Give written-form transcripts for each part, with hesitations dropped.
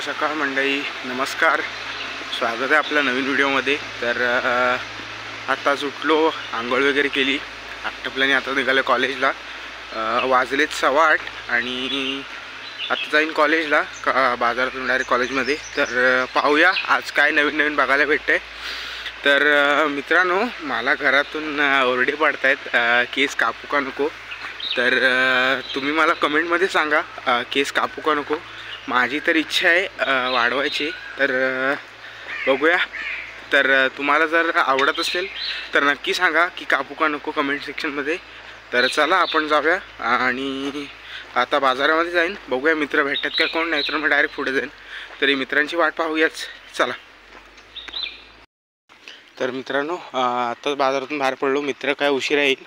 सकाळ मंडळी, नमस्कार. स्वागत आहे आपल्या नवीन व्हिडिओमध्ये. तर आत्ताच उठलो, आंघोळ वगैरे केली, आटपल्याने आता निघालो कॉलेजला. वाजलेत 8:15 आणि आता जाईन कॉलेजला, बाजारातून डायरेक्ट कॉलेजमध्ये. तर पाहूया आज काय नवीन नवीन बघायला भेटतं आहे. तर मित्रांनो, मला घरातून ओरडे पडत आहेत केस कापू का नको. तर तुम्ही मला कमेंटमध्ये सांगा केस कापू का नको. माझी तर इच्छा आहे वाढवायची. तर बघूया. तर तुम्हाला जर आवडत असेल तर नक्की सांगा की कापू का नको कमेंट सेक्शनमध्ये. तर चला आपण जाऊया आणि आता बाजारामध्ये जाईन. बघूया मित्र भेटतात का कोण, नाही तर मग डायरेक्ट पुढे जाईन. तरी मित्रांची वाट पाहूयाच, चला. तर मित्रांनो, आताच बाजारातून बाहेर पडलो. मित्र काय उशिरा येईल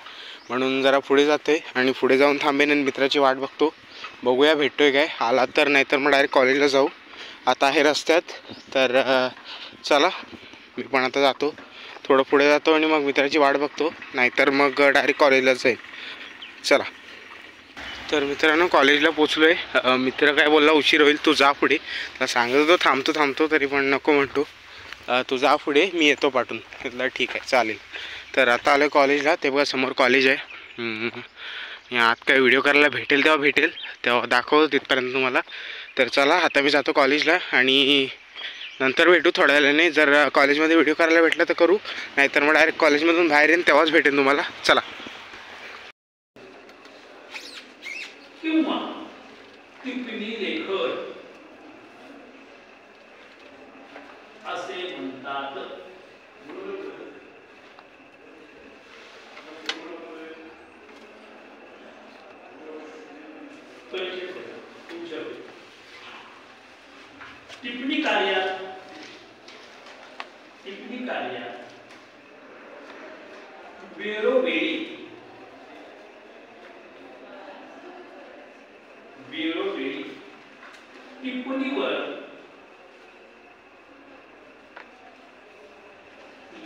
म्हणून जरा पुढे जातोय आणि पुढे जाऊन थांबेन आणि मित्राची वाट बघतो. बघूया भेटतोय काय. आला तर, नाही तर मग डायरेक्ट कॉलेजला जाऊ. आता आहे रस्त्यात. तर चला, मी पण आता जातो, थोडं पुढे जातो आणि मग मित्राची वाट बघतो, नाहीतर मग डायरेक्ट कॉलेजला जाईल. चला. तर मित्रांनो, कॉलेजला पोचलो आहे. मित्र काय बोलला उशीर होईल, तू जा पुढे. त्याला सांगत होतो थांबतो तरी पण नको म्हणतो. तू जा पुढे, मी येतो पाठून. म्हटलं ठीक आहे, चालेल. तर आता आलो कॉलेजला. ते बघा समोर कॉलेज आहे. आत काय व्हिडिओ करायला भेटेल तेव्हा दाखवतो तिथपर्यंत तुम्हाला. तर चला, आता मी जातो कॉलेजला आणि नंतर भेटू थोड्या वेळाने. जर कॉलेजमध्ये व्हिडिओ करायला भेटला तर करू, नाहीतर मग डायरेक्ट कॉलेजमधून बाहेर येईन तेव्हाच भेटेन तुम्हाला. चला. असे म्हणतात. टिप्पणी कार्यात वेळोवेळी टिप्पणीवर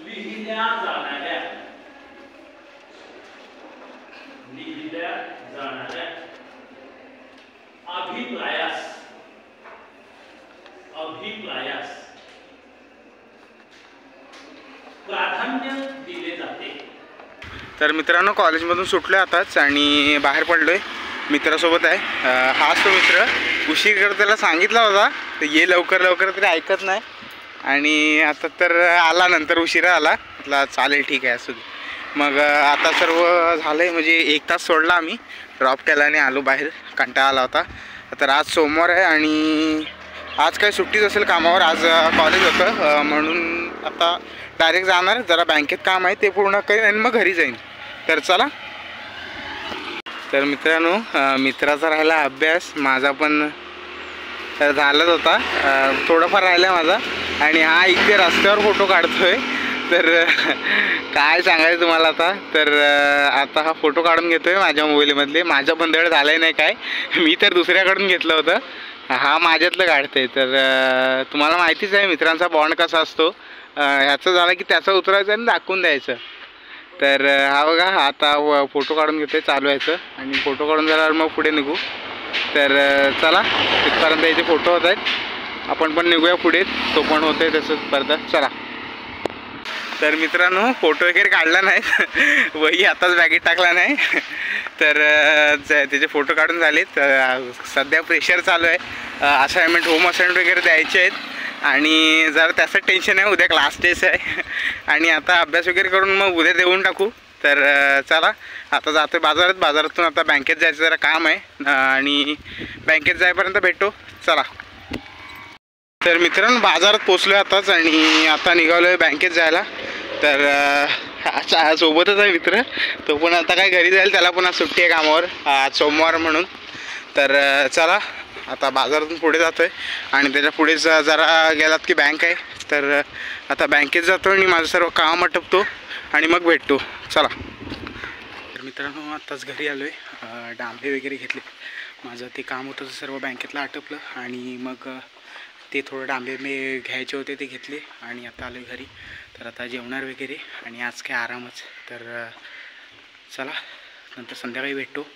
लिहिल्या जाणाऱ्या अभिप्रायास प्राधान्य दिले जाते. तर मित्रांनो, कॉलेजमधून सुटलो आताच आणि बाहेर पडलो आहे. मित्रासोबत आहे. हाच तो मित्र. उशीर कर त्याला सांगितला होता तर ये लवकर तरी ऐकत नाही. आणि आता तर आला, नंतर उशिरा आला. म्हटलं चालेल ठीक आहे असू दे. मग आता सर्व झालं आहे, म्हणजे 1 तास सोडला आम्ही, ड्रॉप केला आणि आलो बाहेर. कंटाळा आला होता. तर आज सोमवार आहे आणि आज काय सुट्टीच असेल कामावर. आज कॉलेज होतं म्हणून आता डायरेक्ट जाणार. जरा बँकेत काम आहे ते पूर्ण करेन आणि मग घरी जाईन. तर चला. तर मित्रांनो, मित्राचा राहिला अभ्यास, माझा पण झालाच होता. थोडंफार राहिला माझा. आणि हा इथे रस्त्यावर फोटो काढतोय. तर काय सांगायचं तुम्हाला आता. तर आता हा फोटो काढून घेतोय माझ्या मोबाईलमधले. माझ्या बंदळ झालं नाही काय, मी तर दुसऱ्याकडून घेतलं होतं. हा माझ्यातलं काढतंय. तर तुम्हाला माहितीच आहे मित्रांचा बॉन्ड कसा असतो. ह्याचं झालं की त्याचं उतरायचं आणि दाखवून द्यायचं. तर हा बघा, आता फोटो काढून घेतोय, चालू व्हायचं आणि फोटो काढून झाल्यावर मग पुढे निघू. तर चला, तिथपर्यंत याचे फोटो होत आहेत, आपण पण निघूया पुढे. तो पण होत आहे तसंच परत. चला. तर मित्रांनो, फोटो वगैरे काढला नाही, वही आताच बॅगेत टाकला नाही. तर त्याचे फोटो काढून झालेत. सध्या प्रेशर चालू आहे. असाइनमेंट, होम असाइनमेंट वगैरे द्यायचे आहेत आणि जरा त्याचं टेन्शन आहे. उद्या क्लास टेस्ट आहे आणि आता अभ्यास वगैरे करून मग उद्या देऊन टाकू. तर चला, आता जातो बाजारातून आता बँकेत जायचं जरा काम आहे आणि बँकेत जाईपर्यंत भेटतो. चला. तर मित्रांनो, बाजारात पोचलो आताच आणि आता निघालो आहे बँकेत जायला. तर सोबतच आहे मित्र, तो पण आता काय घरी जाईल. त्याला पण आज सुट्टी आहे कामावर, आज सोमवार म्हणून. तर चला, आता बाजारातून पुढे जातो आहे आणि त्याच्या पुढेच जरा गेलात की बँक आहे. तर आता बँकेत जातो आणि माझं सर्व काम आटपतो आणि मग भेटतो. चला. तर मित्रांनो, आत्ताच घरी आलो आहे. डांबे वगैरे घेतले. माझं ते काम होतं सर्व बँकेतलं आटपलं आणि मग ते थोडं डांबे मी घ्यायचे होते ते घेतले आणि आता आलो घरी. तर आता जेवणार वगैरे आणि आज काय आरामच. तर चला, नंतर संध्याकाळी भेटतो.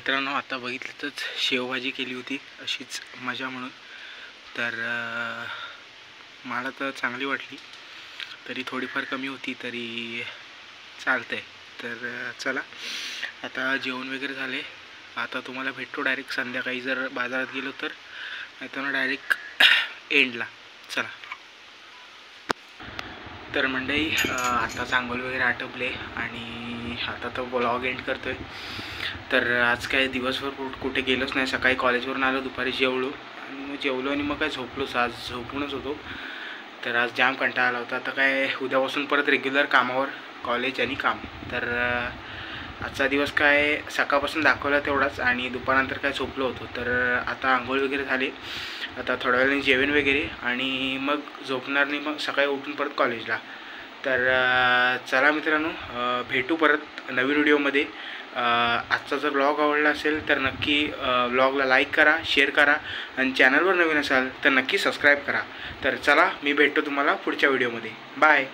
मित्रांनो, आता बघितलंच शेवभाजी केली होती अशीच मजा म्हणून. तर मला तर चांगली वाटली, तरी थोडीफार कमी होती तरी चालतंय. तर चला आता जेवण वगैरे झाले. आता तुम्हाला भेटतो डायरेक्ट संध्याकाळी जर बाजारात गेलो तर, नाही तर डायरेक्ट एंडला. चला. तर मंडळी, आता चांगल वगैरे आटपले आणि आता तो ब्लॉग एंड करतोय. तर आज काय दिवसभर कुठे गेलोच नाही. सकाळी कॉलेजवरून आलो, दुपारी जेवलो आणि मग जेवलो आणि मग काय झोपलोच. आज झोपूनच होतो. तर आज जाम कंटाळा आला होता. आता काय उद्यापासून परत रेग्युलर कामावर, कॉलेज आणि काम. तर आजचा दिवस काय सकाळपासून दाखवला तेवढाच आणि दुपारनंतर काय झोपलो होतो. तर आता आंघोळ वगैरे झाली, आता थोड्या वेळाने जेवण वगैरे आणि मग झोपणार नाही, मग सकाळी उठून परत कॉलेजला. तर चला मित्रांनो, भेटू परत नवीन व्हिडिओमध्ये. आजचा जर व्लॉग आवडला असेल तर नक्की व्लॉगला लाईक करा, शेअर करा आणि चॅनलवर नवीन असाल तर नक्की सबस्क्राईब करा. तर चला, मी भेटतो तुम्हाला पुढच्या व्हिडिओमध्ये. बाय.